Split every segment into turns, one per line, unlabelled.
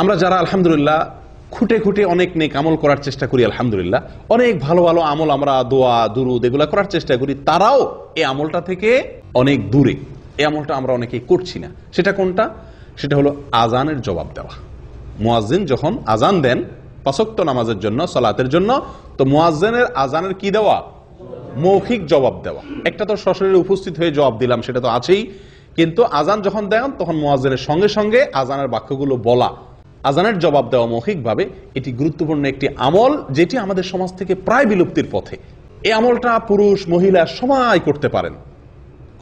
আমরা যারা আলহামদুলিল্লাহ খুঁটে খুঁটে অনেক নেক আমল করার চেষ্টা করি, আলহামদুলিল্লাহ অনেক ভালো ভালো আমল আমরা দোয়া দুরুদ এগুলা করার চেষ্টা করি, তারাও এই আমলটা থেকে অনেক দূরে। এই আমলটা আমরা অনেকেই করছি না। সেটা কোনটা? সেটা হলো আজানের জবাব দেওয়া। মুয়াজ্জিন যখন আজান দেন ৫ ওয়াক্ত নামাজের জন্য, সালাতের জন্য, তো মুয়াজ্জিনের আজানের কি দেওয়া? মৌখিক জবাব দেওয়া। একটা তো সশরীরে উপস্থিত হয়ে জবাব দিলাম, সেটা তো আছেই, কিন্তু আজান যখন দেন তখন মুয়াজ্জিনের সঙ্গে সঙ্গে আজানের বাক্যগুলো বলা, আজানের জবাব দেওয়া মৌখিকভাবে, এটি গুরুত্বপূর্ণ একটি আমল যেটি আমাদের সমাজ থেকে প্রায় বিলুপ্তির পথে। এই আমলটা পুরুষ মহিলা সবাই করতে পারেন,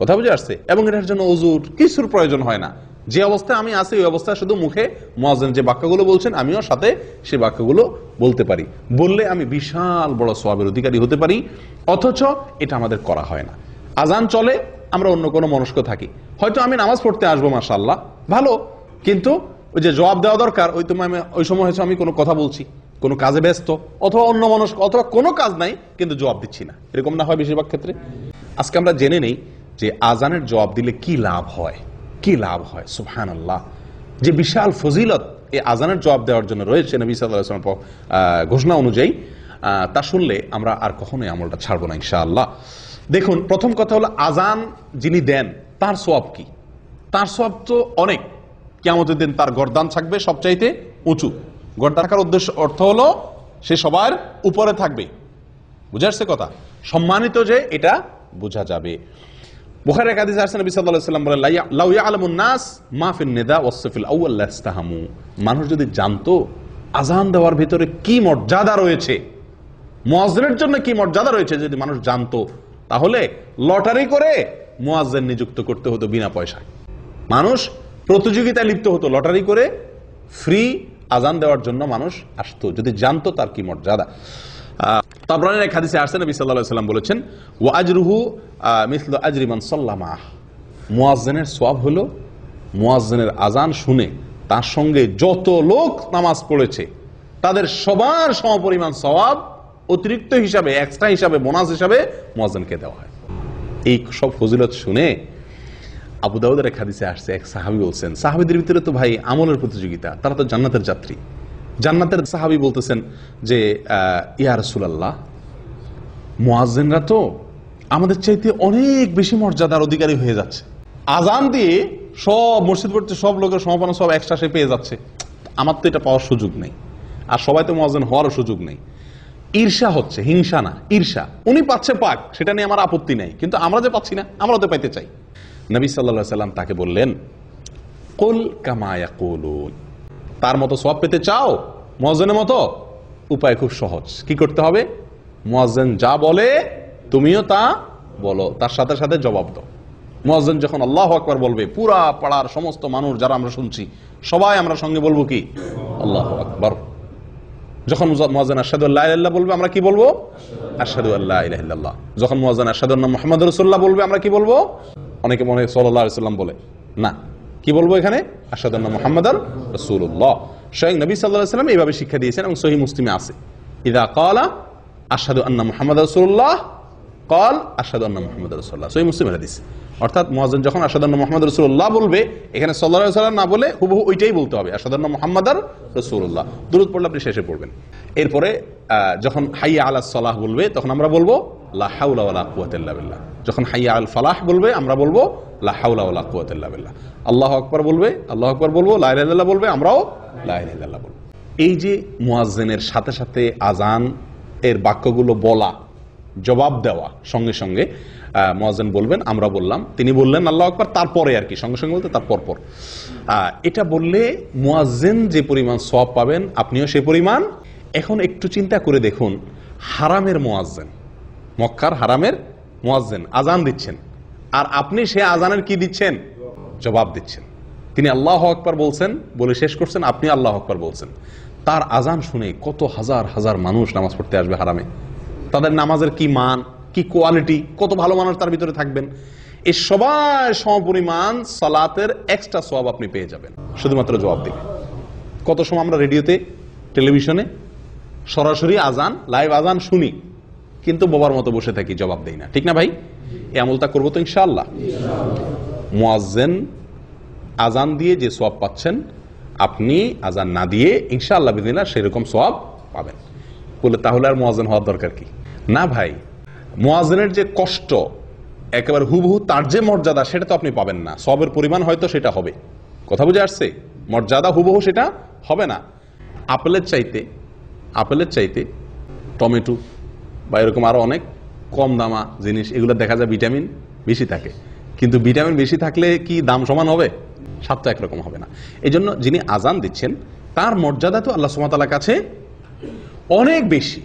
কথা বুঝে আসছে, এবং এটার জন্য ওযুর কিছুর প্রয়োজন হয় না। যে অবস্থায় আমি আছি ওই অবস্থায় শুধু মুখে মুয়াজ্জিন যে বাক্যগুলো বলছেন আমিও সাথে সেই বাক্যগুলো বলতে পারি, বললে আমি বিশাল বড় সওয়াবের অধিকারী হতে পারি। অথচ এটা আমাদের করা হয় না। আজান চলে, আমরা অন্য কোনো মনস্ক থাকি, হয়তো আমি নামাজ পড়তে আসবো মাশাআল্লাহ ভালো, কিন্তু ওই যে জবাব দেওয়া দরকার ওই সময় হচ্ছে আমি কোনো কথা বলছি, কোনো কাজে ব্যস্ত, অথবা অন্য মনস্ক, অথবা কোনো কাজ নাই কিন্তু জবাব দিচ্ছি না, এরকম না হয় বেশিরভাগ ক্ষেত্রে? আজকে আমরা জেনে নেই যে আজানের জবাব দিলে কি লাভ হয়, কি লাভ হয়। সুবহানাল্লাহ, যে বিশাল ফজিলত এই আজানের জবাব দেওয়ার জন্য রয়েছে নবী সাল্লাল্লাহু আলাইহি ওয়াসাল্লাম ঘোষণা অনুযায়ী, তা শুনলে আমরা আর কখনোই আমলটা ছাড়বো না ইনশাআল্লাহ। দেখুন, প্রথম কথা হলো আজান যিনি দেন তার সওয়াব কি? তার সওয়াব তো অনেক। কিয়ামতের দিন তার গর্দান থাকবে সবচাইতে উঁচু। গর্দান থাকার অর্থ হলো সে সবার উপরে থাকবে, বুঝা আসছে কথা? সম্মানিত যে, এটা বোঝা যাবে। বুখারীর এক হাদিসে আছে নবী সাল্লাল্লাহু আলাইহি ওয়াসাল্লাম বলেন, লাউ ইয়ালামুন নাস মা ফিন নিদা ওয়াস সাফিল আউয়াল লাস্তাহামু। মানুষ যদি জানতো আজান দেওয়ার ভিতরে কি মর্যাদা রয়েছে, মুয়াজ্জিনের জন্য কি মর্যাদা রয়েছে, যদি মানুষ জানতো, তাহলে লটারি করে মুয়াজ্জিন নিযুক্ত করতে হতো বিনা পয়সায়। মানুষ প্রতিযোগিতায় লিপ্ত হতো, লটারি করে ফ্রি আজান দেওয়ার জন্য মানুষ আসতো, যদি জানতো তার কি মর্যাদা। তাবরানীর এক হাদিসে আসছে নবী সাল্লাল্লাহু আলাইহি ওয়াসাল্লাম বলেছেন, ওয়া আজরুহু মিসলু আজরি মান সাল্লামা। মুয়াজ্জিনের সওয়াব হলো মুয়াজ্জিনের আজান শুনে তার সঙ্গে যত লোক নামাজ পড়েছে তাদের সবার সমপরিমাণ সওয়াব অতিরিক্ত হিসাবে, এক্সট্রা হিসাবে, বোনাস হিসাবে মুয়াজ্জিনকে দেওয়া হয়। এই সব ফজিলত শুনে আবু দাউদের এক হাদিসে আসছে, এক সাহাবী বলছেন, সাহাবীদের ভিতরে তো ভাই আমলের প্রতিযোগিতা, তারা তো জান্নাতের যাত্রী। জান্নাতের সাহাবী বলতেছেন যে, ইয়া রাসূলুল্লাহ, মুয়াজ্জিনরা তো আমাদের চাইতে অনেক বেশি মর্যাদার অধিকারী হয়ে যাচ্ছে, আজান দিয়ে সব মসজিদ পড়তে সব লোকের সমাপনা সব এক্সট্রা সে পেয়ে যাচ্ছে, আমার তো এটা পাওয়ার সুযোগ নেই, আর সবাই তো মুয়াজ্জিন হওয়ারও সুযোগ নেই। ঈর্ষা হচ্ছে, হিংসা না, ঈর্ষা। উনি পাচ্ছে পাক, সেটা নিয়ে আমার আপত্তি নেই, কিন্তু আমরা যে পাচ্ছি না, আমরাও তো পাইতে চাই। নবী সাল্লাল্লাহু আলাইহি ওয়াসাল্লাম তাকে বললেন, কুল কামা ইয়াকুলুন। তার মতো সওয়াব পেতে চাও মুয়াজ্জিনের মতো? উপায় খুব সহজ। কি করতে হবে? মুয়াজ্জিন যা বলে তুমিও তা বলো, তার সাথে সাথে জবাব দাও। মুয়াজ্জিন যখন আল্লাহু আকবার বলবে, পুরা পাড়ার সমস্ত মানুষ যারা আমরা শুনছি সবাই আমরা সঙ্গে বলবো কি? আল্লাহু আকবার। যখন মুয়াজ্জিন আশহাদু আল্লা ইলাহা ইল্লাল্লাহ বলবে, আমরা কি বলবো? আশহাদু আল্লা ইলাহা ইল্লাল্লাহ। যখন মুয়াজ্জিন আশহাদু আন্না মুহাম্মাদুর রাসূলুল্লাহ বলবে, আমরা কি বলবো? অনেকে মনে হয় সাল্লাল্লাহু আলাইহি ওয়াসাল্লাম বলে, না, কি বলবো এখানে? আশহাদু আন্না মুহাম্মাদার রাসূলুল্লাহ। স্বয়ং নবী সাল্লাল্লাহু আলাইহি ওয়াসাল্লাম এইভাবে শিক্ষা দিয়েছেন, এবং সহিহ মুসলিমে আছে, ইযা ক্বালা আশহাদু আন্না মুহাম্মাদার রাসূলুল্লাহ ক্বাল আশহাদু আন্না মুহাম্মাদার রাসূলুল্লাহ। সহিহ মুসলিমের হাদিস। অর্থাৎ মুয়াজ্জিন যখন আশহাদু আন্না মুহাম্মাদার রাসূলুল্লাহ বলবে, এখানে সাল্লাল্লাহু আলাইহি ওয়াসাল্লাম না বলে হুবহু ওইটাই বলতে হবে, আশহাদু আন্না মুহাম্মাদার রাসূলুল্লাহ। দুরূদ পড়লে আপনি শেষে পড়বেন। এরপরে যখন হাইয়া আলাস সালাহ বলবে, তখন আমরা বলবো লা হাওলা ওয়ালা কুওয়াতা ইল্লা বিল্লাহ। যখন হাইয়া আল ফালাহ বলবে, আমরা বলবো লা হাওলা ওয়ালা কুওয়াতা ইল্লা বিল্লাহ। আল্লাহু আকবার বলবে, আল্লাহু আকবার বলবো, লা ইলাহা ইল্লাল্লাহ বলবে, আমরাও লা ইলাহা ইল্লাল্লাহ বলবো। এই যে মুয়াজ্জিনের সাথে সাথে আজান এর বাক্যগুলো বলা, জবাব দেওয়া, সঙ্গে সঙ্গে মুয়াজ্জিন বলবেন, আমরা বললাম, তিনি বললেন আল্লাহু আকবার, তারপরে আর কি, সঙ্গে সঙ্গে বলতে তার পরপর। এটা বললে মুয়াজ্জিন যে পরিমাণ সওয়াব পাবেন, আপনিও সেই পরিমাণ। এখন একটু চিন্তা করে দেখুন, হারামের মুয়াজ্জিন, মক্কার হারামের মুয়াজ্জিন আজান দিচ্ছেন, আর আপনি সে আজানের কি দিচ্ছেন? জবাব দিচ্ছেন। তিনি আল্লাহু আকবার বলছেন, বলে শেষ করছেন, আপনি আল্লাহু আকবার বলছেন। তার আজান শুনে কত হাজার হাজার মানুষ নামাজ পড়তে আসবে হারামে। তাদের নামাজের কি মান, কি কোয়ালিটি, কত ভালো মানুষ তার ভিতরে থাকবেন। এই সবাই সমপরিমাণ সালাতের এক্সট্রা সওয়াব আপনি পেয়ে যাবেন, শুধুমাত্র জবাব দিবেন। কত সময় আমরা রেডিওতে, টেলিভিশনে সরাসরি আজান, লাইভ আজান শুনি, কিন্তু বাবার মতো বসে থাকি, জবাব দেই না, ঠিক না ভাই? এই আমলটা করবো তো ইনশাআল্লাহ। মুয়াজ্জিন আজান দিয়ে যে সওয়াব পাচ্ছেন, আপনি আজান না দিয়ে ইনশাআল্লাহ বিদিনা সেরকম সওয়াব পাবেন। বলে তাহলে আর মুয়াজ্জিন হওয়ার দরকার কি? না ভাই, মুয়াজ্জিনের যে কষ্ট একেবারে হুবহু তার যে মর্যাদা সেটা তো আপনি পাবেন না। সওয়াবের পরিমাণ হয়তো সেটা হবে, কথা বুঝে আসছে? মর্যাদা হুবহু সেটা হবে না। আপেলের চাইতে টমেটো বা এরকম আরো অনেক কম দামা জিনিস, এগুলো দেখা যায় ভিটামিন বেশি থাকে, কিন্তু ভিটামিন বেশি থাকলে কি দাম সমান হবে? স্বাদ তো একরকম হবে না। এই জন্য যিনি আজান দিচ্ছেন তার মর্যাদা তো আল্লাহ সুবহানাহু ওয়া তাআলার কাছে অনেক বেশি,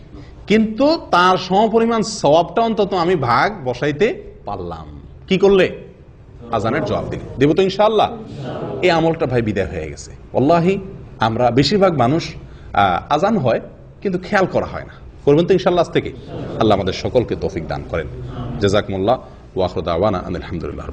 কিন্তু তার সমপরিমাণ সওয়াবটা অন্তত আমি ভাগ বসাইতে পারলাম। কি করলে? আজানের জবাব দিলে। দেব তো ইনশাআল্লাহ? এই আমলটা ভাই বিদায় হয়ে গেছে। ওয়াল্লাহি আমরা বেশিরভাগ মানুষ আজান হয় কিন্তু খেয়াল করা হয় না। করবেন তো ইনশাআল্লাহ আজ থেকে? আল্লাহ আমাদের সকলকে তৌফিক দান করেন। জাযাকুমুল্লাহ ওয়া আখিরু দাওয়ানা আলহামদুলিল্লাহ।